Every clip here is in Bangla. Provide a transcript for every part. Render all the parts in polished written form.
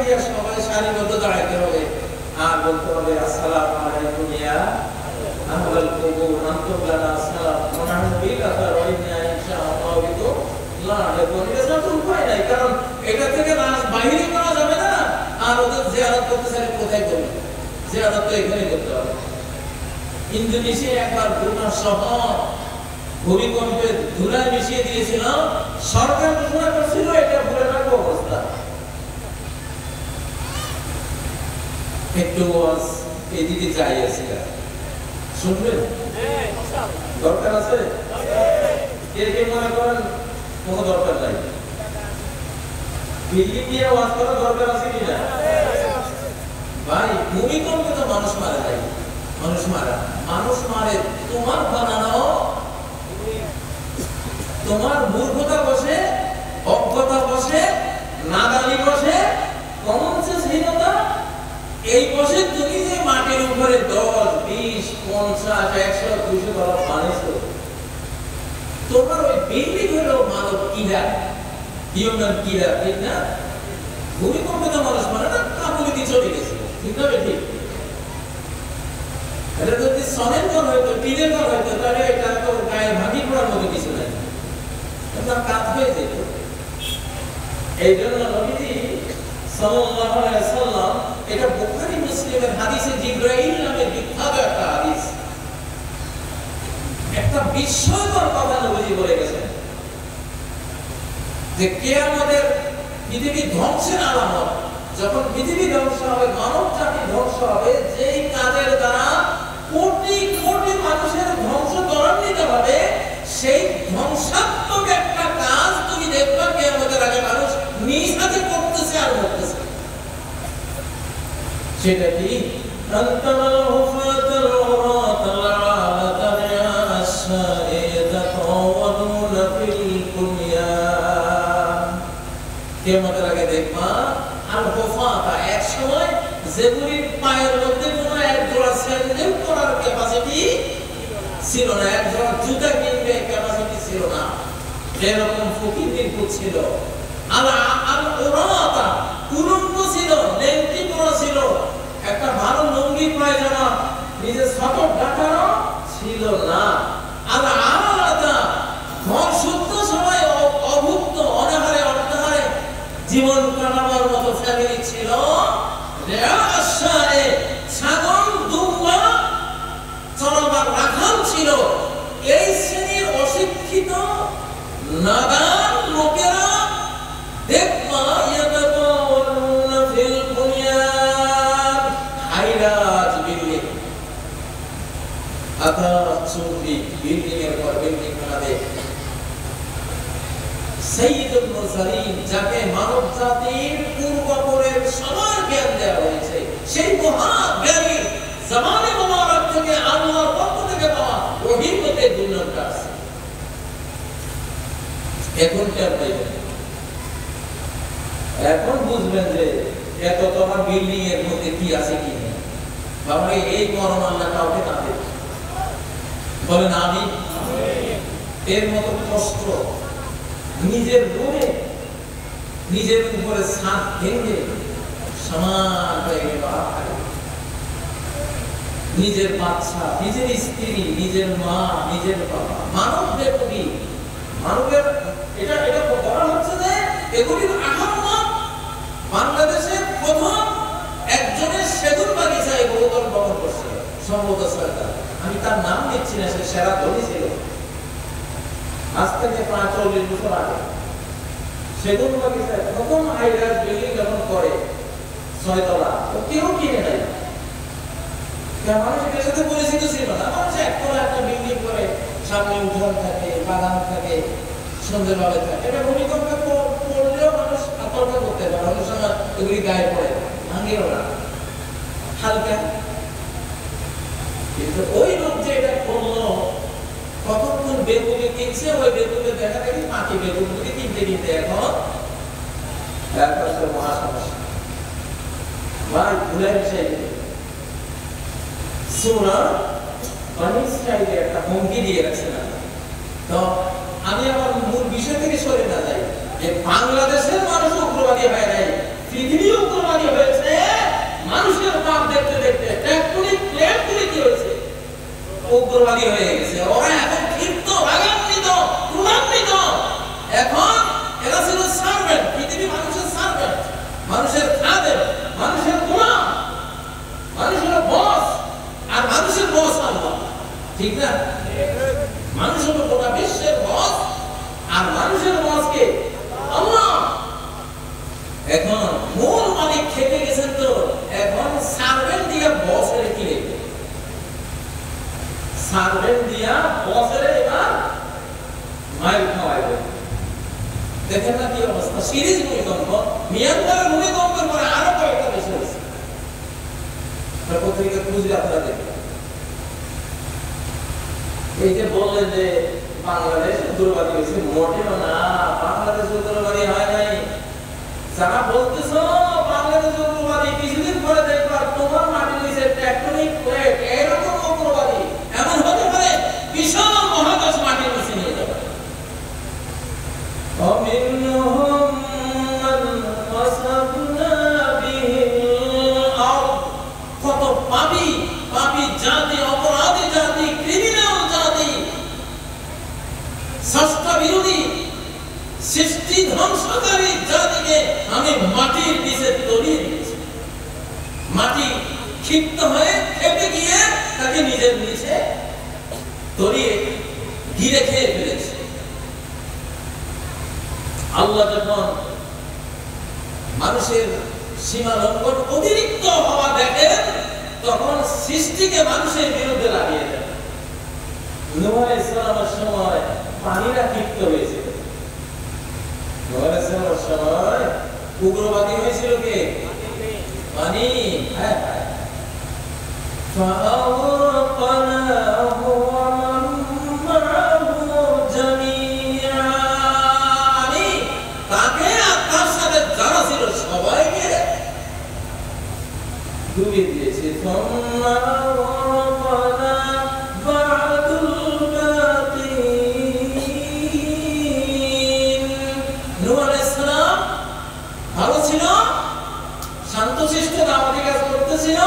গিয়ে সবাই সারিবদ্ধ দাঁড়াইতে হবে আর বলতে হবে আসসালামু আলাইকুম ইয়া আহলাল কুবুর আনতুম লানা আসসালাম ওয়া নাহনু বিল আসারিনা ইনশাআল্লাহ বিতু লা ইয়াকুন এটা তো উপায় নাই, কারণ এটা থেকে বাহিরে করা যাবে না। আর ওদের জিয়ারত করতে চাইলে কোথায় করবে? জিয়ারত তো এখানে করতে হবে। ইন্দোনেশিয়া একবার ভুটান শহর ভূমিকম্পে ধুলায় মিশিয়ে দিয়েছিল, সরকার ঘোষণা করছিল এটা ভুলে রাখবো অবস্থা। একটু এদিকে যাই আছে, শুনবেন? দরকার আছে? কে কে মনে করেন কোনো দরকার নাই? বিল্ডিং দিয়ে ওয়াজ করার দরকার আছে কিনা? ভাই ভূমিকম্পে তো মানুষ মারা যায়, মানুষ মারে তোমার বানানো, তোমার মূর্খতা বসে, অজ্ঞতা বসে, নাদানি বসে, কমন সেন্সহীনতা এই বসে তুমি যে মাটির উপরে 10, 20, 50, 100, 200 ডলার বানিয়েছো, তোমার ওই বিল্ডিং হলো মানব কিলার, হিউম্যান কিলার, ঠিক না? ভূমিকম্পে তো মানুষ মারে না, কাবুলি দিয়ে চলে গেছে, ঠিক না? ঠিক। এটা যদি সনের ঘর হয়তো, টিনের ঘর হয়তো, তাহলে এটা তো গায়ে ভাঙি পড়ার মতো কিছু নাই, এটা কাজ হয়ে যেত। এই জন্য নবীজি সাল্লাল্লাহু আলাইহি ওয়াসাল্লাম, এটা বুখারী মুসলিমের হাদিসে জিবরাইল নামে বিখ্যাত একটা হাদিস, একটা বিস্ময়কর কথা নবীজি বলে গেছেন যে কিয়ামতের পৃথিবী ধ্বংসের আলামত, যখন পৃথিবী ধ্বংস হবে, মানব জাতি ধ্বংস হবে, যেই কাজের দ্বারা কোটি কোটি মানুষের ধ্বংস ত্বরান্বিত হবে, সেই ধ্বংসাত্মক একটা কাজ তুমি দেখবা কিয়ামতের আগে মানুষ নিজ হাতে করতেছে আর মরতেছে। সেটা কি? আনতাল হুফাতাল উরাতাল আলাতাল আশাইয়াতাওয়ালুনা ফিল বুনিয়ান। কিয়ামতের আগে দেখবা আল হুফাতা, এক সময় যেগুলির পায়ের মধ্যে কোনো এক জোড়া স্যান্ডেল পরার ক্যাপাসিটি ছিল না, এক জোড়া জুতা কিনবে ক্যাপাসিটি ছিল না, এরকম ফকিরদের ছিল। আর উরাতা উলঙ্গ ছিল, লেংটি পরা ছিল, একটা ভালো লুঙ্গি পায়জামা নিজের সতর ঢাকানো ছিল না। আর আলাদা ঘর শুদ্ধ সবাই অভুক্ত, অনাহারে অর্ধাহারে জীবন কাটাবার মতো ফ্যামিলি ছিল। ছাগল দুম্বা চড়াবার রাখাল ছিল। এই শ্রেণীর অশিক্ষিত নাদান লোকেরা দেখবা ইয়াতাওয়াল্লাউনা ফিল বুনিয়ান, হাইরাজ বিল্ডিং, আতাচুরি বিল্ডিং এর পর বিল্ডিং বানাবে। সাইয়্যিদুল মুরসালিন, যাকে মানব জাতির পূর্বপরের সবার জ্ঞান দেওয়া হয়েছে, সেই মহাজ্ঞানী জামানে মুবারক থেকে আল্লাহর পক্ষ থেকে পাওয়া ওহীর মধ্যে দুর্নামটা আছে। এখন টের পাইবেন, এখন বুঝবেন যে এত তোমার বিল্ডিং এর মধ্যে কি আছে কি নেই। বাবা এই মরণ আল্লাহ কাউকে না দেবে, বলেন আমিন। এর মতো কষ্ট নিজের রুমে নিজের উপরে ছাদ ভেঙে সমান হয়ে গেল, নিজের বাচ্চা, নিজের স্ত্রী, নিজের মা, নিজের বাবা, মানব বেকুবি, মানবের এটা বলা হচ্ছে যে এগুলির আহম্মদ বাংলাদেশের প্রথম একজনের সেগুন বাগিচায় বহুতল বহন করছে, সম্ভবত সরকার, আমি তার নাম দিচ্ছি না, সে সেরা ধনী ছিল, আজ থেকে 45 বছর আগে সেগুন বাগিচায় প্রথম হাইরাইজ বিল্ডিং যখন করে 6 তলা, ও কেউ কিনে নাই, মানুষ এটার সাথে পরিচিত ছিল না। মানুষ একতলা একটা বিল্ডিং করে, সামনে উঠোন থাকে, বাগান থাকে, সুন্দরভাবে থাকে। এটা ভূমিকম্পে পড়লেও মানুষ আতঙ্ক করতে পারে, অনেক সময় এগুলি গায়ে পড়ে, ভাঙেও না, হালকা। কিন্তু ওই লোক যে এটা করলো, কতক্ষণ বেগুনে কিনছে, ওই বেগুনে দেখা দেখি মাটি বেগুনগুলি কিনতে কিনতে এখন মহাসমস্যা ভাই ভুলে মিশাই দিল। সূরা বনী ইসরাঈলে একটা হুমকি দিয়ে রাখছে না। তো আমি আমার মূল বিষয় থেকে সরে না যাই, যে বাংলাদেশের মানুষ উগ্রবাদী হয় নাই, পৃথিবী উগ্রবাদী হয়েছে মানুষের পাপ দেখতে দেখতে। টেকটনিক প্লেটগুলি কি হয়েছে? উগ্রবাদী হয়ে গেছে। ওরা এখন ক্ষিপ্ত, রাগান্বিত, ক্রোধান্বিত। এখন এরা ছিল সার্ভেন্ট, পৃথিবী মানুষের সার্ভেন্ট, মানুষের খাদেম, মানুষের গোলাম, মানুষের বস। আর মানুষের বস আল্লাহ, ঠিক না? মানুষ হলো গোটা বিশ্বের বস, আর মানুষের বসকে আল্লাহ। এখন মূল মালিক খেপে গেছেন, তো এখন সার্ভেন্ট দিয়া বসের কি রেখে, সার্ভেন্ট দিয়া বসের এবার মাইল খাওয়াইবে। দেখেন না কি অবস্থা? সিরিজ ভূমিকম্প, মিয়ানমারের ভূমিকম্পের পরে আরো কয়েকটা বেশি হয়েছে। পত্রিকা খুঁজলে আপনারা দেখবেন। এই যে বললেন যে বাংলাদেশ উগ্রবাদী হয়েছে, মোটেও না, বাংলাদেশ উগ্রবাদী হয় নাই। যারা বলতেছ বাংলাদেশ উগ্রবাদী, কিছুদিন পরে দেখবা তোমার মাটির নিচে টেকটনিক প্লেট এরকম উগ্রবাদী এমন হতে পারে বিশাল মহাকাশ মাটির নিচে নিয়ে যাবে। কত পাপী পাপী জাতি, অপরাধী জাতি, ক্রিমিনাল জাতি, স্রষ্টা বিরোধী, সৃষ্টি ধ্বংসকারী জাতিকে আমি মাটির নিচে তলিয়ে দিয়েছি। মাটি ক্ষিপ্ত হয়ে খেপে গিয়ে তাকে নিজের নিচে তলিয়ে গিরে খেয়ে ফেলেছে। আল্লাহ যখন মানুষের সীমা লঙ্ঘন অতিরিক্ত হওয়া দেখেন, তখন সৃষ্টিকে মানুষের বিরুদ্ধে লাগিয়ে দেন। নূহ আলাইহিস সালামের সময় পানিরা ক্ষিপ্ত হয়েছিল। নূহ আলাইহিস সালামের সময় উগ্রবাদী হয়েছিল কে? পানি। হ্যাঁ, ডুবিয়ে দিয়েছে। ভালো ছিল, শান্তশিষ্ট দাওয়াতি কাজ করতেছিল,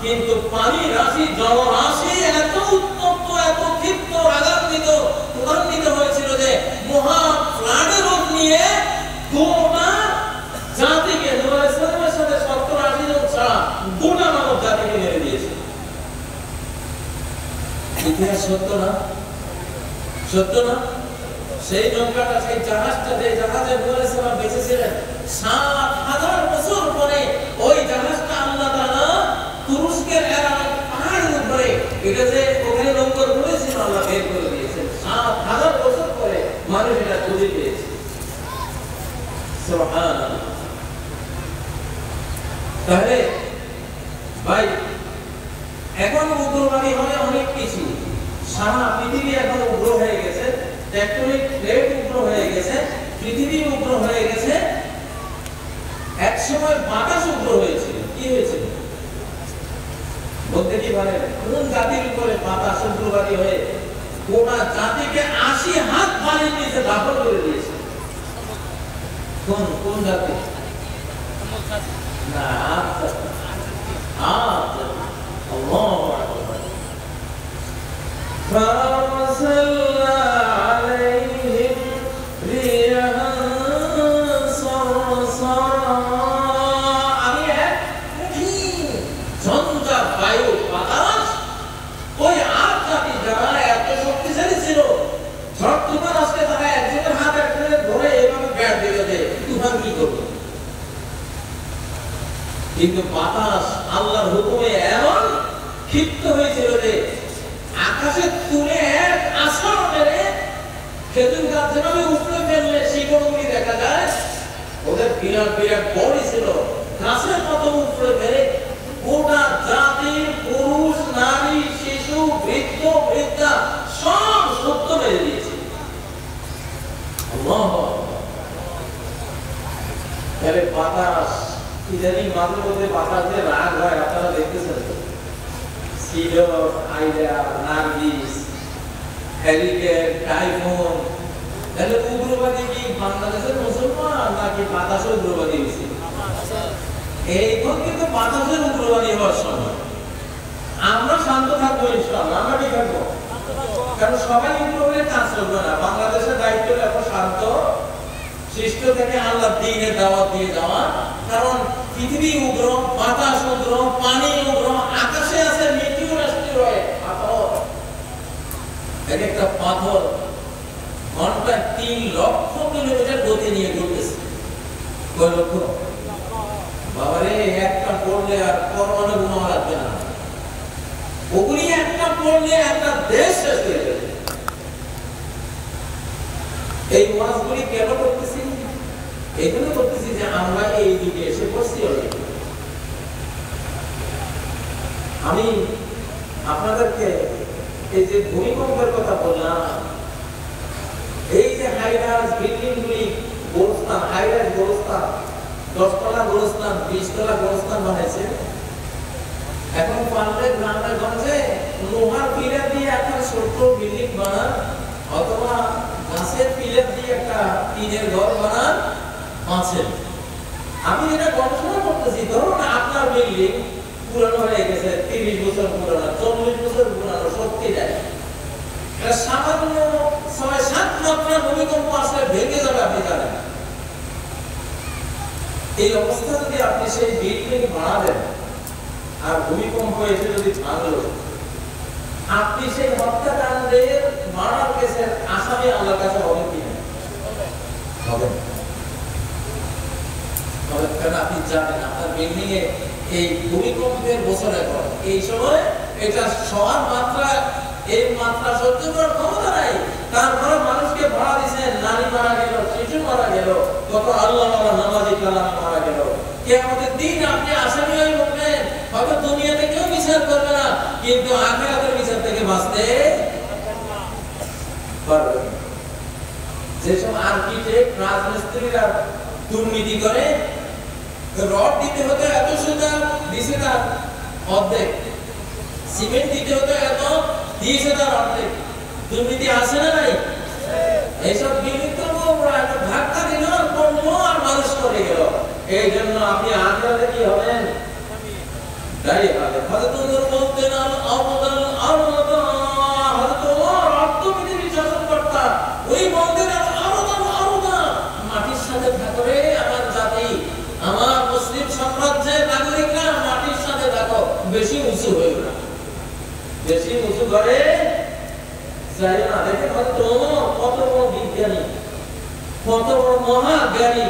কিন্তু পানি রাশি, জলরাশি এত উত্তপ্ত, এত ক্ষিপ্ত, রাগান্বিত, ক্রোধান্বিত হয়েছিল যে মহা ফ্লাডের রূপ নিয়ে গোটা জাতিকে, নূহ আলাইহিস সালামের সাথে 70-80 জন ছাড়া গোটা মানব জাতিকে মেরে দিয়েছে। ইতিহাস সত্য না? সত্য না? সেই নৌকাটা, সেই জাহাজটা, যে জাহাজে নূহ আলাইহিস সালাম বেঁচেছিলেন, 7000 বছর পরে ওই জাহাজটা আল্লাহ তাআলা তুরস্কের এলাকার পাহাড়ের উপরে, এটা যে ওখানে নৌকা রয়েছিল, আল্লাহ বের করে দিয়েছেন। 7000 বছর পরে মানুষ এটা খুঁজে পেয়েছে। সুবহানাল্লাহ। তাহলে ভাই, এখন উগ্রবাদী হবে অনেক কিছু। সারা পৃথিবী এখন উগ্র হয়ে গেছে, টেকটনিক প্লেট উগ্র হয়ে গেছে, পৃথিবী উগ্র হয়ে গেছে। এক সময় বাতাস উগ্র হয়েছিল। কি হয়েছিল বলতে কি পারেন? কোন জাতির উপরে বাতাস উগ্রবাদী হয়ে গোটা জাতিকে 80 হাত পানির নিচে দাফন করে দিয়েছে? কোন কোন জাতি? না, আল্লাহু আকবার। فَأَرْسَلْنَا عَلَيْهِمْ رِيحًا صَرْصَرًا। আমি এক ঝঞ্ঝা বায়ু, বাতাস, ওই আট জাতি যারা এত শক্তিশালী ছিল, ঝড় তুফান আসলে তারা একজনের হাত একজনের ধরে এভাবে ব্যাট দিলে যে তুফান কি করবে। কিন্তু বাতাস আল্লাহর হুকুমে এমন ক্ষিপ্ত হয়েছিল যে আকাশে তুলে এক আছাড় মেরে খেজুর গাছ যেভাবে উপরে ফেললে শিকড়গুলি দেখা যায়, ওদের বিরাট বিরাট বড়ি ছিল, গাছের মতো উপরে ফেলে গোটা জাতি, পুরুষ, নারী, শিশু, বৃদ্ধ, বৃদ্ধা সব সত্য মেরে দিয়েছে। আল্লাহু আকবার। তাহলে বাতাস, ইদানিং মাঝে মধ্যে বাতাসে রাগ হয়, আপনারা দেখতেছেন তো? Sidr, Ida, Nargis, hurricane, typhoon. তাহলে উগ্রবাদী কি বাংলাদেশের মুসলমান নাকি বাতাসও উগ্রবাদী হয়েছে? এইখন কিন্তু বাতাসের উগ্রবাদী হওয়ার সময়। আমরা শান্ত থাকবো ইনশাআল্লাহ, আমরা কি থাকবো? কারণ সবাই উগ্র কাজ করবে না। বাংলাদেশের দায়িত্ব এখন শান্ত সৃষ্ট থেকে আল্লাহ দ্বীনের দাওয়াত দিয়ে যাওয়া। কারণ পৃথিবী উগ্র, বাতাস উগ্র, পানি উগ্র, আকাশে আছে মৃত্যু রাষ্ট্রীয় পাথর। এক একটা পাথর ঘন্টায় 3 লক্ষ কিলোমিটার গতি নিয়ে ঘুরতেছে। কয় লক্ষ? বাবারে, একটা পড়লে আর পরমাণু বোমা লাগবে না। ওগুলি একটা পড়লে একটা দেশ শেষ হয়ে যাবে। এই ওয়াজগুলি কেন করতেছি? এগুলো করতেছি যে আমরা এই যুগে এসে পড়ছি। আমি আপনাদেরকে এই যে ভূমিকম্পের কথা বললাম, এই যে হাইরাইজ বিল্ডিং গুলি, গোরস্থান, হাইরাইজ গোরস্থান, 10 তলা গোরস্থান, 20 তলা গোরস্থান বানাইছে। এখন পারলে গ্রামে গঞ্জে লোহার পিলার দিয়ে একটা ছোট্ট বিল্ডিং বানান, অথবা গাছের পিলার দিয়ে একটা টিনের ঘর বানান, বাঁচেন। আমি এটা গবেষণা করতেছি। ধরুন আপনার বিল্ডিং পুরানো হয়ে গেছে, 30 বছর পুরানো, 40 বছর পুরানো, সত্যি যায় এটা সামান্য 6-7 মাত্রা ভূমিকম্প আসলে ভেঙে যাবে, আপনি জানেন। এই অবস্থা যদি আপনি সেই বিল্ডিং বানাবেন আর ভূমিকম্প এসে যদি ভাঙলো, আপনি সেই হত্যাকাণ্ডের মার্ডার কেসের আসামি আল্লাহর কাছে হবেন কিনা? হবেন। কারণ আপনি জানেন আপনার বিল্ডিং এ এই ভূমিকম্পের বছর এখন এই সময় এটা সবার মাত্রা, এই মাত্রা সহ্য করার ক্ষমতা নাই। তারপরে মানুষকে ভাড়া দিচ্ছেন, নারী মারা গেল, শিশু মারা গেল, কত আল্লাহ মারা নামাজি কালামি মারা গেল। কিয়ামতের দিন আপনি আসামি হয়ে উঠবেন। হয়তো দুনিয়াতে কেউ বিচার করবে না, কিন্তু আখিরাতের বিচার থেকে বাঁচতে পারবে। যেসব আর্কিটেক্ট, রাজমিস্ত্রিরা দুর্নীতি করে, রড দিতে হতো এত সোজা, দিছে না অর্ধেক। সিমেন্ট দিতে হতো এত, দিয়েছে তার অর্ধেক। দুর্নীতি আছে না নাই? এইসব বিনীত একটা ধাক্কা দিল, পড়লো আর মানুষ করে গেল। এই জন্য আপনি আখিরাতে কি হবেন? দাঁড়িয়ে পাবেন। হযরত ওমর বলতেন, আল-আরদাল আরদা, হযরত ওমর অর্থনীতির শাসনকর্তা, উনি বলতেন আল-আরদাল আরদা, মাটির সাথে থাকবে আমার জাতি, আমার মুসলিম সাম্রাজ্যের নাগরিকরা মাটির সাথে থাকো, বেশি উঁচু হয়ে না, বেশি উঁচু করে যাই না। দেখেন হযরত ওমর কত বড় বিজ্ঞানী, কত বড় মহাজ্ঞানী,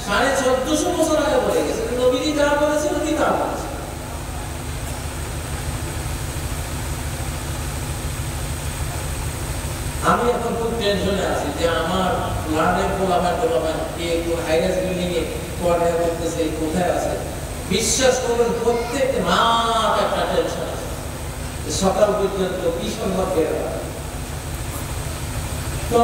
1450 বছর আগে বলে গেছে। নবীজি যা বলেছেন উনি তা বলেছেন। আমি এখন খুব টেনশনে আছি যে আমার লার্নের পোলাপান কে কোন হাইরাইজ বিল্ডিং এ পড়াশোনা করতেছে, কোথায় আছে। বিশ্বাস করুন প্রত্যেক রাত একটা টেনশন আছে, সকাল পর্যন্ত কি সম্ভব বের হয়। তো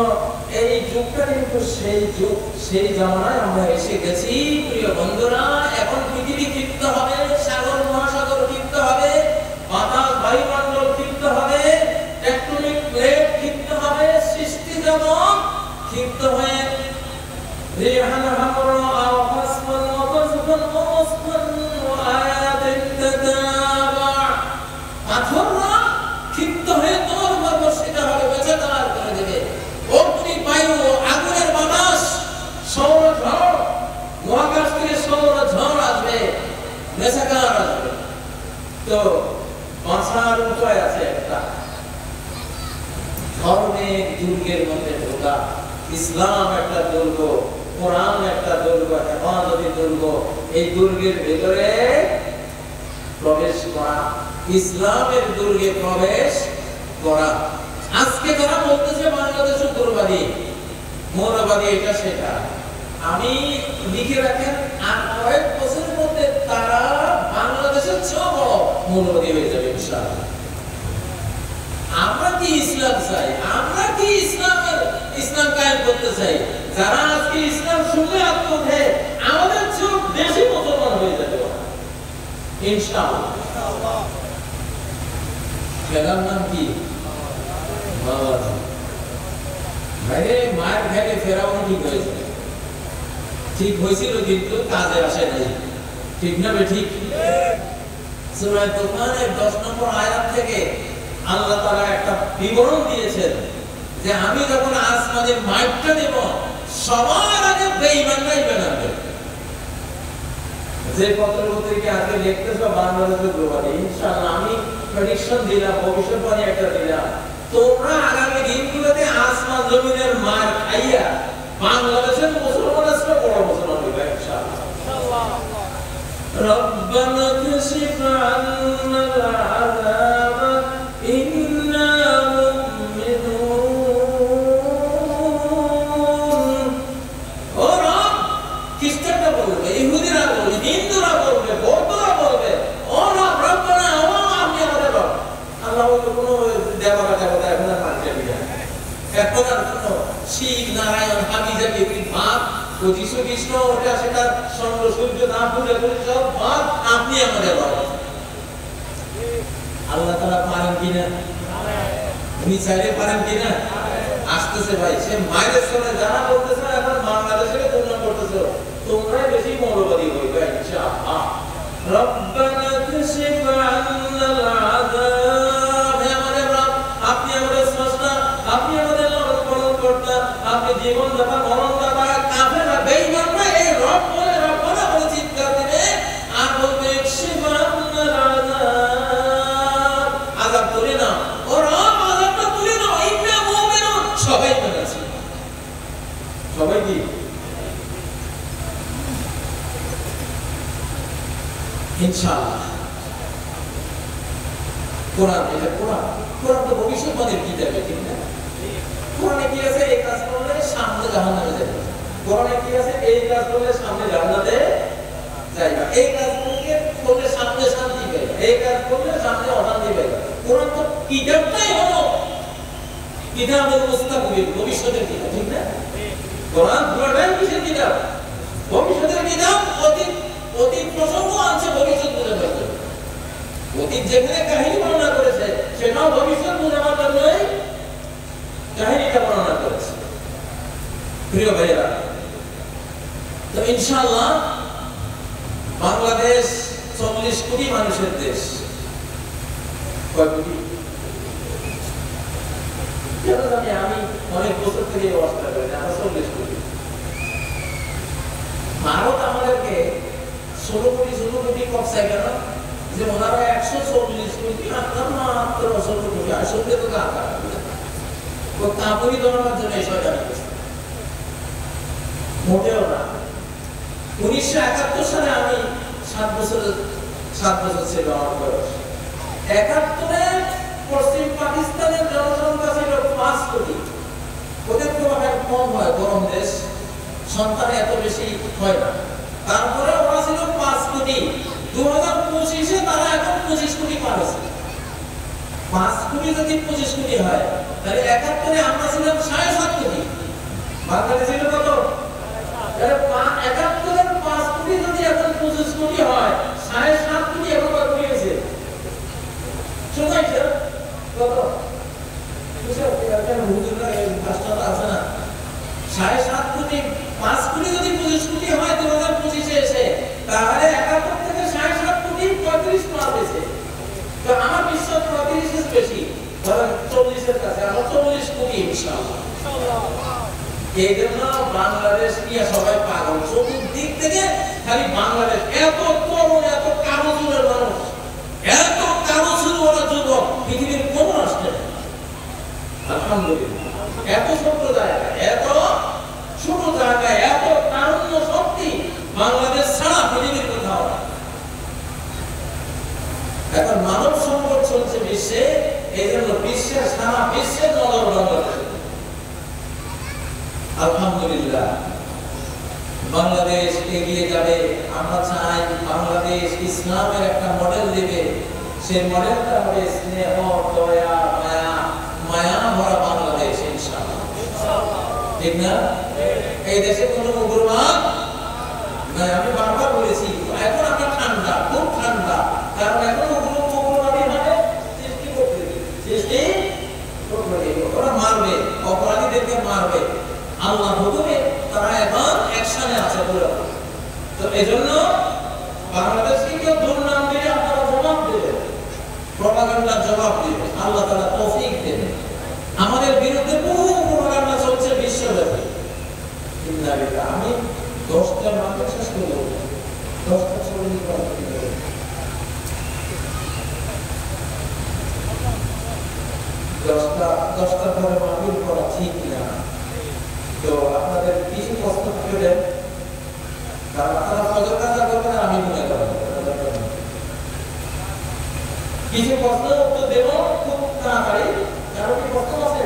এই যুগটা কিন্তু সেই যুগ, সেই জামানায় আমরা এসে গেছি প্রিয় বন্ধুরা। এখন পৃথিবী ক্ষিপ্ত হবে, সাগর মহাসাগর ক্ষিপ্ত হবে, বাতাস বায়ুমণ্ডল ক্ষিপ্ত হবে, টেকটনিক প্লেট ক্ষিপ্ত হবে, সৃষ্টি জগৎ ক্ষিপ্ত হয়ে রিহান হামরা আওয়াসমান ওয়াজফান ওয়াসফান ওয়া আয়াতিন তাতাবা, পাথররা ক্ষিপ্ত হয়ে তোমার উপর বর্ষিত হবে, বেচাকার করে দেবে। অগ্নি বায়ু, আগুনের বাতাস, সৌর ঝড়, মহাকাশ থেকে সৌর ঝড় আসবে, বেচাকার আসবে। তো বাঁচার উপায় আছে একটা, ধর্মের দুর্গের মধ্যে ঢোকা। ইসলাম একটা দুর্গ, কোরআন একটা দুর্গ, হেফাজতি দুর্গ। এই দুর্গের ভেতরে প্রবেশ করা, ইসলামের দুর্গে প্রবেশ করা। আজকে যারা বলতেছে বাংলাদেশ উগ্রবাদী, মৌলবাদী, এটা সেটা, আমি লিখে রাখেন, আর কয়েক বছরের মধ্যে তারা বাংলাদেশের চেয়েও বড় মৌলবাদী হয়ে যাবে ইনশাআল্লাহ। আমরা কি ইসলাম চাই? আমরা কি ইসলাম কায়েম করতে চাই? যারা আজকে ইসলাম শুনলে আত্মধে আমাদের চেয়েও বেশি মুসলমান হয়ে যাবে ইনশাআল্লাহ। খেলার নাম কি? ভাইরে, মায়ের খেলে ফেরাউন ঠিক হয়েছে, ঠিক হয়েছিল কিন্তু কাজে আসে নাই। ঠিক না বেঠিক? সূরা দুখানের 10 নম্বর আয়াত থেকে আল্লাহ তাআলা একটা বিবরণ দিয়েছেন যে আমি যখন আসমানের মাইকটা দেব সবার আগে বেঈমানরাই বেনাবে। যে পত্রপত্রিকা আজকে লিখতেছো বাংলাদেশে গ্লোবালি, ইনশাআল্লাহ আমি প্রেডিকশন দিলাম, ভবিষ্যৎবাণী একটা দিলাম, তোমরা আগামী দিনগুলোতে আসমান জমিনের মার খাইয়া বাংলাদেশের মুসলমানরা বড় মুসলমান হবে ইনশাআল্লাহ। রব্বানা কাশিফ আন্নাল আযাব ইন্না মুমিনুন। ও রব, খ্রিস্টানরা বলবে, ইহুদিরা বলবে, হিন্দুরা বলবে, বৌদ্ধরা বলবে, ও রব, রব্বানা, ও আপনি আমাদের রব। আল্লাহ বলবে কোনো দেবতা দেবতা এখন আর মানতে দিবে না। এখন আর কোনো শিব নারায়ণ হাবিজাবি এগুলি ভাব, ও যিশু কৃষ্ণ ওটা সেটা চন্দ্র সূর্য না পুজো করে সব ভাব, আপনি আমাদের রব। আল্লাহ তাআলা পারেন কিনা? উনি চাইলে পারেন কিনা? আসতেছে ভাই, সে মায়ের সঙ্গে যারা বলতেছে এখন বাংলাদেশের তুলনা করতেছে, তোমরাই বেশি মৌলবাদী হইবে ইনশাআল্লাহ। রব্বানা কাশিফ আন্নাল আযাব, হে আমাদের রব, আপনি আমাদের স্রষ্টা, আপনি আমাদের লালন-পালনকর্তা, আপনি জীবনদাতা, মরণদাতা। কাফেররা বেঈমানরা এই রব বলে রব্বানা বলে চিৎকার দিবে আর বলবে কাশিফ আন্নাল আযাব, আযাব তুলে নাও, ও রব আযাবটা তুলে নাও, ইন্না মুমিনুন। সবাই বলেছে, সবাই কি ইনশাআল্লাহ। কোরআন, এটা কোরআন, কোরআন তো ভবিষ্যৎবাণীর কিতাব, ঠিক না? কোরআনে কি আছে? এই কাজ করলে সামনে জাহান্নামে যাবে। কোরআনে কি আছে? এই কাজ করলে সামনে জান্নাতে যাইবা, এই কাজ করলে সামনে শান্তি পাইবা, এই কাজ করলে সামনে অশান্তি পাইবা। কোরআন তো কিতাবটাই হলো কিতাবুল মুস্তাকবিল, ভবিষ্যতের কিতাব, ঠিক না? কোরআন পুরোটাই কিসের কিতাব? ভবিষ্যতের কিতাব। অতীত প্রসঙ্গ আছে ভবিষ্যৎ বোঝাবার জন্য। অতীত যেখানে কাহিনী বর্ণনা করেছে সেটাও ভবিষ্যৎ বোঝাবার জন্যই কাহিনীটা বর্ণনা করেছে। প্রিয় ভাইয়েরা, তো ইনশাআল্লাহ বাংলাদেশ 40 কোটি মানুষের দেশ। কয় কোটি? আমি অনেক বছর থেকে অবস্থা করি, আমরা 40 কোটি। ভারত আমাদেরকে 16 কোটি কবসায় কেন? যে ওনারা 140 কোটি, আপনার মাত্র 16 কোটি। আসলে তো কাপড়ি ধরানোর জন্য এই সরকার মোটেও না। 1971 সালে আমি 7 বছর ছিল আমার বয়স। 71-এ পশ্চিম পাকিস্তানের জনসংখ্যা ছিল 5 কোটি। ওদের তো কম হয়, গরম দেশ, সন্তান এত বেশি হয় না। তারপরে ওরা ছিল 5 কোটি। 2025-এ তারা এখন 25 কোটি পার হয়েছে। 5 কোটি যদি 25 কোটি হয়, তাহলে 71-এ আমরা ছিলাম 7.5 কোটি। বাংলাদেশ ছিল কত? 71-এর 5 কোটি যদি এখন 25 কোটি হয়, 7.5 কোটি এখন কত হয়েছে? শোনাই স্যার কত? হুজুররা রাষ্ট্রটা আছে না, 7.5 কোটি, 5 কোটি যদি 25 কোটি হয় 2025-এ এসে, তাহলে 71 থেকে 7.5 কোটি 35 পার হয়েছে। তো আমার বিশ্বাস 35-এর বেশি, ধরেন 40-এর কাছে, আমরা 40 কোটি ইনশাআল্লাহ। এই জন্য বাংলাদেশ নিয়ে সবাই পাগল, চতুর্দিক থেকে খালি বাংলাদেশ। এত তরুণ, এত কাগজের মানুষ, এত কাগজের ওরা যুবক পৃথিবীর কোন রাষ্ট্রে। আলহামদুলিল্লাহ, এত ছোট জায়গায়, এত ছোট জায়গায় এত তারুণ্য শক্তি বাংলাদেশ ছাড়া পৃথিবীর কোথাও। এখন মানব সংকট চলছে বিশ্বে, এই জন্য বিশ্বের সারা বিশ্বের নজর বাংলাদেশ। আলহামদুলিল্লাহ, বাংলাদেশ এগিয়ে যাবে। আমরা চাই বাংলাদেশ ইসলামের একটা মডেল দেবে। সেই মডেলটা হবে স্নেহ, দয়া, মায়া, মায়া ভরা বাংলাদেশ ইনশাআল্লাহ। ঠিক না? এই দেশে কোনো উগ্রবাদ নাই। আমি বারবার বলেছি, এখন আমরা ঠান্ডা, খুব ঠান্ডা, কারণ এখন উগ্রবাদী মানে সৃষ্টি করতে, ওরা মারবে, অপরাধীদেরকে মারবে। আল্লাহ হুকুমে তারা এখন অ্যাকশনে আছে পুরো। তো এজন্য বাংলাদেশকে কেউ দুর্নাম দিলে আপনারা জবাব দেবেন, প্রপাগান্ডার জবাব দেবেন, আল্লাহ তাআলা তৌফিক দেন। আমাদের বিরুদ্ধে বহু প্রপাগান্ডা চলছে বিশ্বব্যাপী। আমি 10টা মাত্র শেষ করব, 10টা ছবি করা দশটা পরে মাহফিল করা ঠিক না। তো আপনাদের কিছু প্রশ্ন করেন, কারণ আপনারা ফজর কাজা করবেন, আমি মনে করব কিছু প্রশ্ন উত্তর দেব খুব তাড়াতাড়ি। কারো কি প্রশ্ন আছে?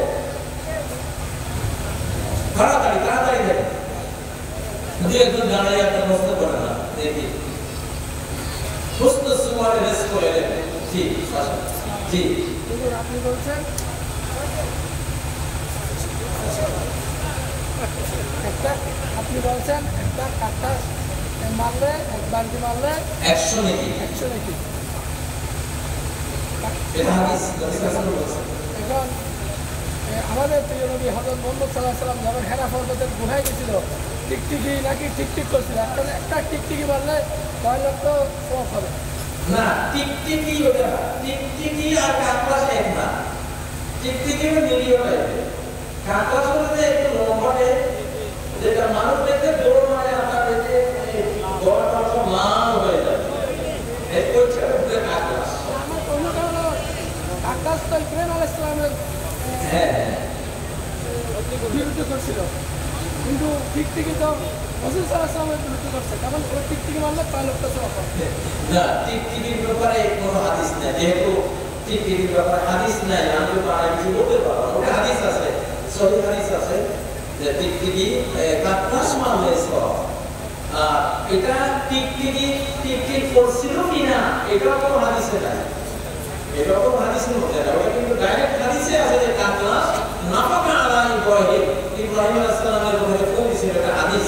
তাড়াতাড়ি তাড়াতাড়ি দেন, দু একজন দাঁড়িয়ে একটা প্রশ্ন করে না দেখি। প্রশ্ন সুমারে রেস করে দেন। জি জি আপনি বলছেন একটা কাঠা মারলে, এক বালতি মারলে 100 নাকি 100 নাকি। এটা হাদিস রাসূল বলেছেন। এখন আমাদের প্রিয় নবী হযরত মুহাম্মদ সাল্লাল্লাহু আলাইহি ওয়াসাল্লাম যখন হেরা পর্বতের গুহায় গেছিল, টিকটিকি নাকি টিকটিক করছিল, একটা টিকটিকি মারলে 6 লক্ষ সওয়াব হবে। না, টিকটিকি ওটা টিকটিকি আর কাকড়া এক না। টিকটিকি মিলিয়ন টাইপের, কাকড়া হচ্ছে একটু লম্বাটে, যেটা মানুষ দেখে দৌড় মারে, আপনার দেখে দৌড়টা সব লাল হয়ে যায়, এই ওইটা হচ্ছে কাকড়া। আমার অন্য কারণ আকাশ তো ইব্রাহিম আলাইহিস সালামের বিরুদ্ধে করছিল, কিন্তু টিকটিকি তো রাসূল সাল্লাল্লাহু আলাইহি ওয়াসাল্লামের বিরুদ্ধে করছে, কারণ ওই টিকটিকি মারলে 6 লক্ষ সওয়াব হবে। না, টিকটিকির ব্যাপারে কোনো হাদিস নেই, যেহেতু টিকটিকির ব্যাপারে হাদিস নাই, আমি তো আর কিছু বলতে পারবো না। ওটা হাদিস আছে, সহিহ হাদিস আছে যে টিকটিকি কাকড়াস মারলে সওয়াব। আর এটা টিকটিকি টিকটিক করছিল কিনা এটাও কোনো হাদিসে নাই, এটাও কোনো হাদিসের মধ্যে না। ওটা কিন্তু ডাইরেক্ট হাদিসে আছে যে কাকড়াস নাফাকা আলা ইব্রাহিম আলাইহিস সালামের উপরে পড়েছিল, এটা হাদিস।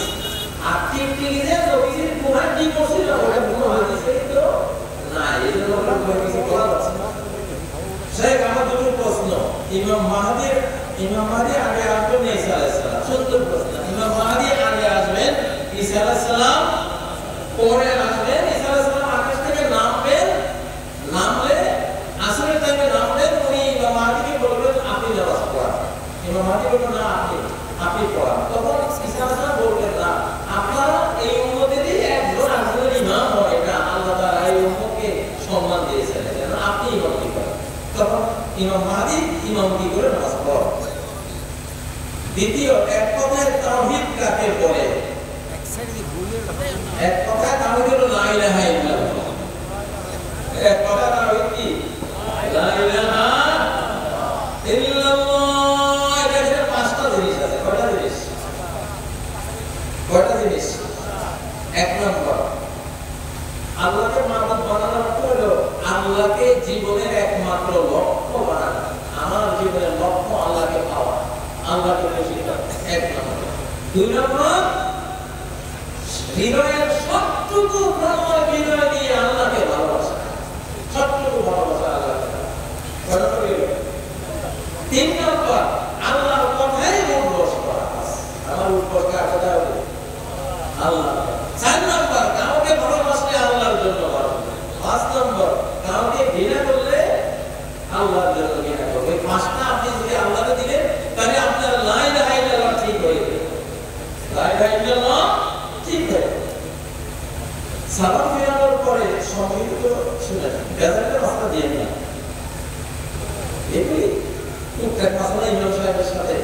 আর টিকটিকি যে নবীজির কুরআন কি করছিল ওটা কোনো হাদিসে তো নাই, এই জন্য আমরা কিছু বলা যাচ্ছে না। শেখ আমার দুটো প্রশ্ন, ইমাম মাহদী আগে আসবেন ঈসা আলাইহিস সালাম, সুন্দর প্রশ্ন। ইমাম মাহদী আগে আসবেন, ঈসা আলাইহিস সালাম পরে আসবেন। ঈসা আলাইহিস সালাম আকাশ থেকে নামলে আসরের টাইমে নামলেন, উনি ইমাম মাহদীকে বলবেন আপনি নামাজ পড়ান। ইমাম মাহদী বলবেন না, আপনি পড়ান। তখন ঈসা আলাইহিস সালাম বলবেন না, আপনারা এই উম্মতেরই একজন আরেকজনের ইমাম হয়, এটা আল্লাহ তাআলা এই উম্মতকে সম্মান দিয়েছেন, আপনি ইমামতি করেন। তখন ইমাম মাহদী ইমামতি করে নামাজ পড়ান। দ্বিতীয়, এক কথায় তাওহীদ কাকে বলে? এক কথায় তাওহীদ হলো লা ইলাহা ইল্লাল্লাহ। এক কথায় তাওহীদ কি? লা ইলাহা ইল্লাল্লাহ। এটা হচ্ছে 5টা জিনিস আছে। কয়টা জিনিস? এক নম্বর, আল্লাহকে মাবুদ বানানোর অর্থ হলো আল্লাহকে জীবনের একমাত্র লক্ষ্য বানানো। আমার জীবনের লক্ষ্য আল্লাহকে পাওয়া, আল্লাহকে খুশি করা, এক নম্বর। 2 নম্বর, হৃদয়ের সবটুকু প্রণয় হৃদয় দিয়ে আল্লাহকে ভালোবাসা, সবটুকু ভালোবাসা আল্লাহকে। 3 নম্বর, আল্লাহর কথায় উদ্বোস করা, আমার উদ্বোস কার কথা হবে? আল্লাহ। 4 নম্বর, কাউকে ভালোবাসলে আল্লাহর জন্য ভালোবাসা। 5 নম্বর, কাউকে ঘৃণা করলে আল্লাহর জন্য ঘৃণা করবে। 5টা আপনি যদি আল্লাহকে দিলেন, তাহলে আপনার লা ইলাহা ইল্লাল্লাহ ঠিক হয়ে যাবে। লা ইলাহা ইল্লাল্লাহ ঠিক হয়ে যাবে। সালাম ফিরানোর পরে সংক্ষিপ্ত শুনে বেজারের রাস্তা দিয়ে না, এগুলি টুকটাক মাসালা ইমাম সাহেবের সাথে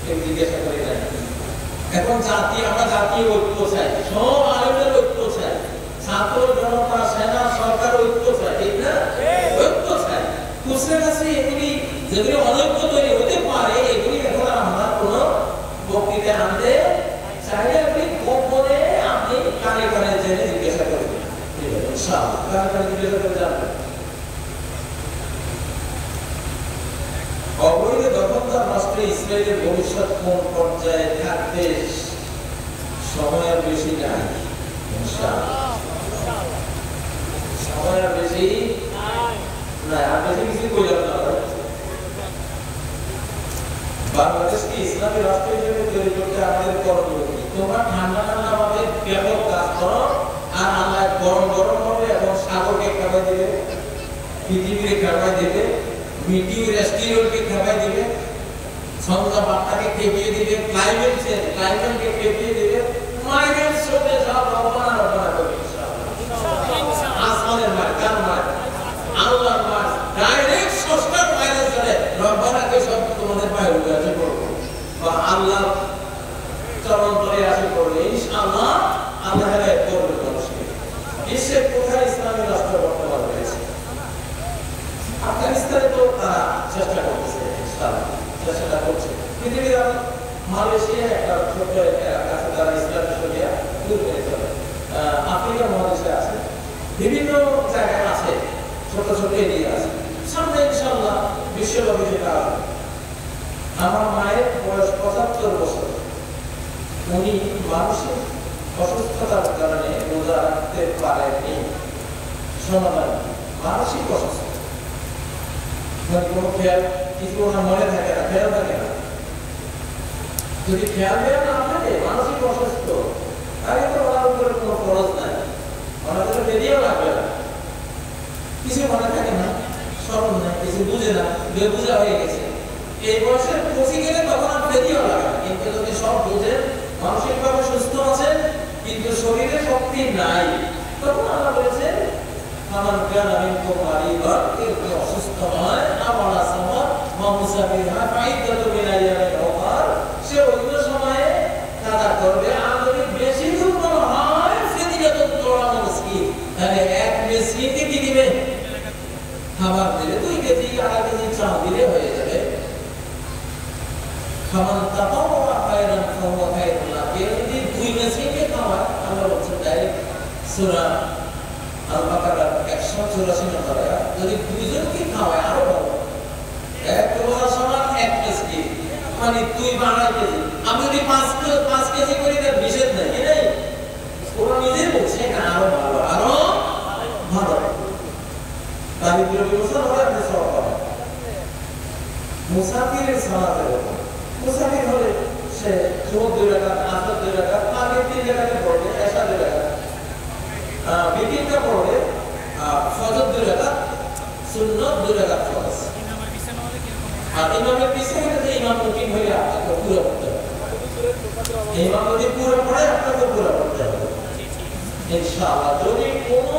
কেউ জিজ্ঞাসা করি না। এখন আমরা জাতীয় ঐক্য চাই, সব আলেমদের ঐক্য চাই, ছাত্র জনতা সেনা সরকার ঐক্য চাই, ঠিক না? ঐক্য চাই। কুসরে কাছে এগুলি যেগুলি অনৈক্য তৈরি হতে পারে, এগুলি এখন আমরা কোনো বক্তৃতা আনতে চাইলে আপনি গোপনে আপনি কানে কানে জেনে জিজ্ঞাসা করবেন, ইনশাআল্লাহ কানে কানে জিজ্ঞাসা করে জানবেন। অবৈধ দখলদার রাষ্ট্রে ইসরায়েলের ভবিষ্যৎ কোন পর্যায়ে থাকবে? সময় আর বেশি নাই, সময় আর বেশি নাই, আর বেশি কিছু কইলাম না। বাংলাদেশকে ইসলামী রাষ্ট্র হিসেবে তৈরি করতে আমাদের করণীয় কি? তোমরা ঠান্ডা ভাবে ব্যাপক কাজ করো, আর আল্লাহ গরম গরম হবে এবং সাগরকে খাবার দেবে, পৃথিবীকে খাবার দেবে, মিটিউর অ্যাস্টেরয়েডকে খাবার দেবে, সন্ধ্যা বার্তাকে খেপিয়ে দিবে, ক্লাইমেটকে খেপিয়ে দিবে, মাইগ্রেন সবে সব রব্বানা রব্বানা করবে ইনশাআল্লাহ। আসমানের মার, কার মার? আল্লাহর মার। ডাইরেক্ট স্রষ্টার মায়ের চলে রব্বানাকে সব তোমাদের পায়ে উঠে আসে করবো বা আল্লাহ চরণ ধরে আসে করবে ইনশাআল্লাহ। আল্লাহ হেদায়েত করবে মানুষকে। বিশ্বের কোথায় ইসলামী রাষ্ট্র বর্তমান রয়েছে? আফগানিস্তানে তো তারা চেষ্টা করতেছে, ইনশাআল্লাহ চেষ্টা করছে। পৃথিবীর মালয়েশিয়া একটা ছোট্ট কাছে তারা ইসলাম শরিয়া দূর হয়ে চলে। আফ্রিকা মহাদেশে আছে, বিভিন্ন জায়গায় আছে, ছোট ছোট এরিয়া আছে। সামনে ইনশাআল্লাহ বিশ্বব্যাপী যেটা আসবে। আমার মায়ের বয়স ৭৫ বছর। উনি মানসিক অসুস্থতার কারণে রোজা রাখতে পারেননি। সমাধান মানসিক অসুস্থতা, কোনো খেয়াল কিছু ওনার মনে থাকে না, খেয়াল থাকে না। যদি খেয়াল দেওয়া না থাকে মানসিক অসুস্থ, তাহলে তো ওনার উপরে কোনো খরচ নাই, ওনার জন্য বেরিয়েও লাগবে না। কিছু মনে থাকে না, স্মরণ নাই, কিছু বুঝে না, বেবুঝা হয়ে গেছে। এই বয়সে পৌঁছে গেলে তখন আর বেরিয়েও লাগে না। কিন্তু যদি সব বুঝেন, মানসিকভাবে সুস্থ আছেন কিন্তু শরীরে শক্তি নাই, তখন আমরা বলেছে আমার জ্ঞান আমি মারিবার কেউ অসুস্থ হয় আমার সময় মুসাফির হয় ফাইদা তো মিলাইয়ারে ওপার, সে অন্য সময়ে কাজা করবে। আর যদি বেশি দুর্বল হয় সেদিকে তো তোলা মুশকিল, তাহলে এক মিসকিনকে কি দিবে? খাবার দিলে 2 কেজি 2.5 কেজি চাল দিলে হয়ে যাবে। খাবার তাতাওয়া খায়রান ফাহুয়া খায়রুন লাহ। কেউ যদি 2 মিসকিনকে খাওয়ায়, আল্লাহ বলছেন ডাইরেক্ট সূরা আল-বাকারা 184 নম্বর আয়াত, যদি 2 জনকে খাওয়ায় আরো ভালো। এক রোজা সমান 1 মিসকিন, মানে 2 2.5 কেজি। আমি যদি 5 কেজি করি তার বিশেষ নাই, কি নাই? ওরা নিজেই বলছে এটা আরো ভালো, আরো ভালো। দারিদ্র বিমোচন হলে আপনি সওয়াব পাবেন। মুসাফিরের সালাতের উপর, মুসাফির হলে সে সুবহ 2 রাকাত, আসর 2 রাকাত, মাগরিব 3 রাকাতে পড়বে, এশা 2 রাকাত, বিকেলটা পড়বে, ফজর 2 রাকাত, সুন্নত 2 রাকাত ফরজ। আর ইমামের পিছনে যে ইমাম মুকিম হয়ে আপনাকে পুরো পড়তে হবে। ইমাম যদি পুরো পড়ে আপনাকে পুরো পড়তে হবে ইনশাআল্লাহ। যদি কোনো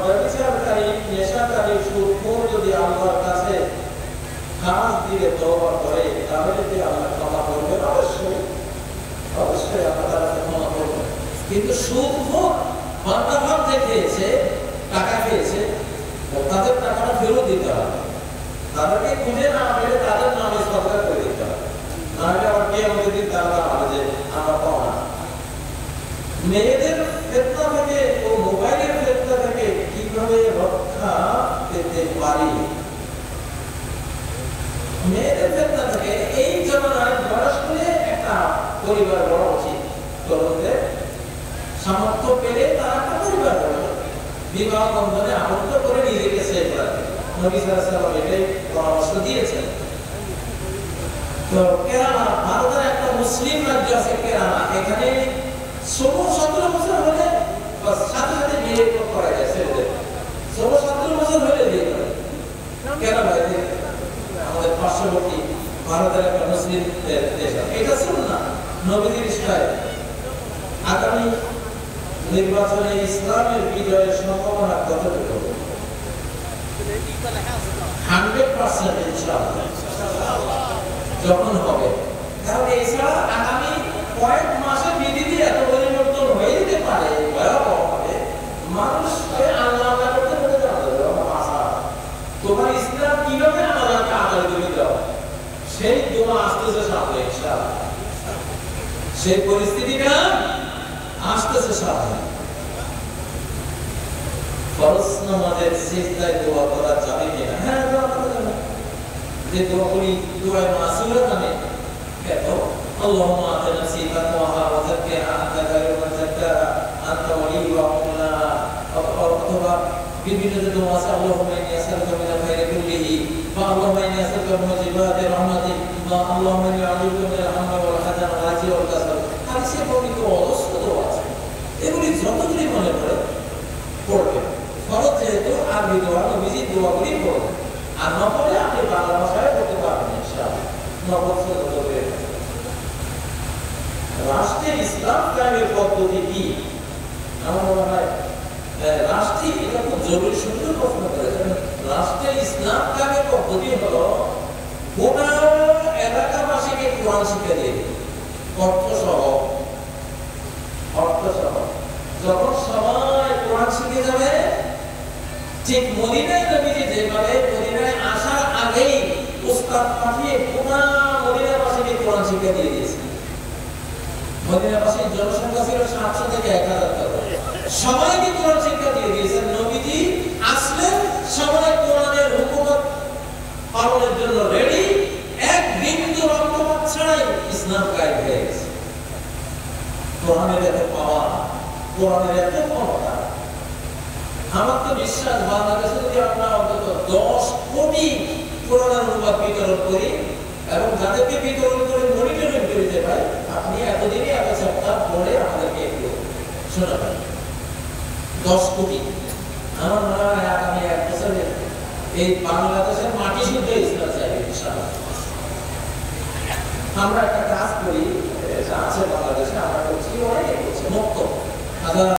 ব্যভিচারকারী, নেশাকারী, সুদখোর যদি আল্লাহর কাছে খাস দিয়ে তওবা করে, তাহলে কি আল্লাহ ক্ষমা করবেন? অবশ্যই অবশ্যই আল্লাহ তাআলা ক্ষমা করবেন। কিন্তু সুদখোর বান্দাভাব যে খেয়েছে, টাকা খেয়েছে, তাদের টাকাটা ফেরত দিতে হবে। তাদেরকে খুঁজে না পেলে তাদের নামে সরকার করে দিতে হবে, নাহলে আবার কিয়ামতের দিন তারা হবে যে আমরা পাবো না। মেয়েদের ফিতনা থেকে ও মোবাইলের ফিতনা থেকে কিভাবে রক্ষা পেতে পারি? মেয়েদের ফিতনা থেকে এই জামানায় বয়স করে একটা পরিবার বড় উচিত। তরুণদের সামর্থ্য পেলে তারা একটা পরিবার গড়ে, বিবাহ বন্ধনে আবদ্ধ করে নিজেকে সেভ রাখে। নবী সাল্লাল্লাহু আলাইহি ওয়াসাল্লাম এটাই পরামর্শ দিয়েছেন। তো কেরালা, ভারতের একটা মুসলিম রাজ্য আছে কেরালা, এখানে 16-17 বছর হলে সাথে সাথে বিয়ে করা যায় ছেলেদের। 16-17 বছর হলে বিয়ে করে কেরালায়, আমাদের পার্শ্ববর্তী ভারতের একটা মুসলিম দেশ। এটা সুন্নাহ নবীর ইশারায়। আগামী নির্বাচনে ইসলামের বিজয়ের সম্ভাবনা কতটুকু? 100% ইনশাআল্লাহ যখন হবে। তাহলে এছাড়া আগামী কয়েক মাসে পৃথিবী এত পরিবর্তন হয়ে যেতে পারে, ভয়াবহ হবে। মানুষকে আল্লাহ করতে বলে জানতে হবে আশা তোমার ইসলাম কিভাবে আল্লাহকে আদায় করে দাও, সেই দোয়া আসতেছে সামনে ইনশাআল্লাহ। সেই পরিস্থিতিটা আসতেছে সামনে। ফরজ নামাজের সিজদায় দোয়া করা যাবে কিনা? হ্যাঁ, দোয়া করা যাবে। যে দোয়াগুলি দোয়ায়ে মাসুরা নামে খ্যাত, আল্লাহুম্মা আতি নাফসি তাকওয়াহা ওয়া যাক্কিহা আনতা খায়রু মান যাক্কাহা আনতা ওয়ালিয়্যুহা ওয়া মাওলাহা, অথবা বিভিন্ন যে দোয়া আছে, আল্লাহুম্মা ইন্নী আসআলুকা মিনাল খায়রি কুল্লিহি ওয়া আল্লাহুম্মা ইন্নী আসআলুকা মিন মুজিবাতি রাহমাতিক ওয়া আল্লাহুম্মা ইন্নী আউযু বিকা মিনাল হাম্মি ওয়াল হাজান ওয়াল আজজি ওয়াল কাসাল। হাদিসে বর্ণিত অজস্র দোয়া আছে। এগুলি যতগুলি মনে করে পড়বেন। ফরজ যেহেতু আরবি দোয়া নবীজি দোয়াগুলি পড়বেন, আর নফলে আপনি বাংলা ভাষায় পড়তে পারবেন ইনশাআল্লাহ। নফল সুন্নত করে রাষ্ট্রে ইসলাম কায়েমের পদ্ধতি কি? আমার মনে হয় রাষ্ট্রে এটা খুব জরুরি, সুন্দর প্রশ্ন করেছেন। রাষ্ট্রে ইসলাম কায়েমের পদ্ধতি হলো গোটা এলাকাবাসীকে কোরআন শিক্ষা দিয়ে অর্থসহ যখন সবাই কোরআন শিখে যাবে, ঠিক মদিনায় নবীজি যেভাবে মদিনায় আসার আগেই উস্তাদ পাঠিয়ে পুরা মদিনাবাসীকে কোরআন শিক্ষা দিয়ে দিয়েছে। মদিনাবাসীর জনসংখ্যা ছিল 700 থেকে 1000 করে, সবাইকে কোরআন শিক্ষা দিয়ে দিয়েছেন। নবীজি আসলেন, সবাই কোরআনের হুকুমত পালনের জন্য রেডি, এক বিন্দু রক্তপাত ছাড়াই ইসলাম কায়েম হয়ে গেছে। কোরআনের এত পাওয়ার, কোরআনের এত ক্ষমতা। আমার তো বিশ্বাস বাংলাদেশে যদি আমরা অন্তত 10 কোটি কোরআনের অনুবাদ বিতরণ করি এবং যাদেরকে বিতরণ করে মনিটরিং করি যে ভাই আপনি এতদিনই এত সপ্তাহ পরে আমাদেরকে একটু শোনাবেন, 10 কোটি, আমার মনে হয় আগামী 1 বছরে এই বাংলাদেশের মাটি শুদ্ধ ইসলাম চাইবে ইনশাআল্লাহ। আমরা একটা কাজ করি,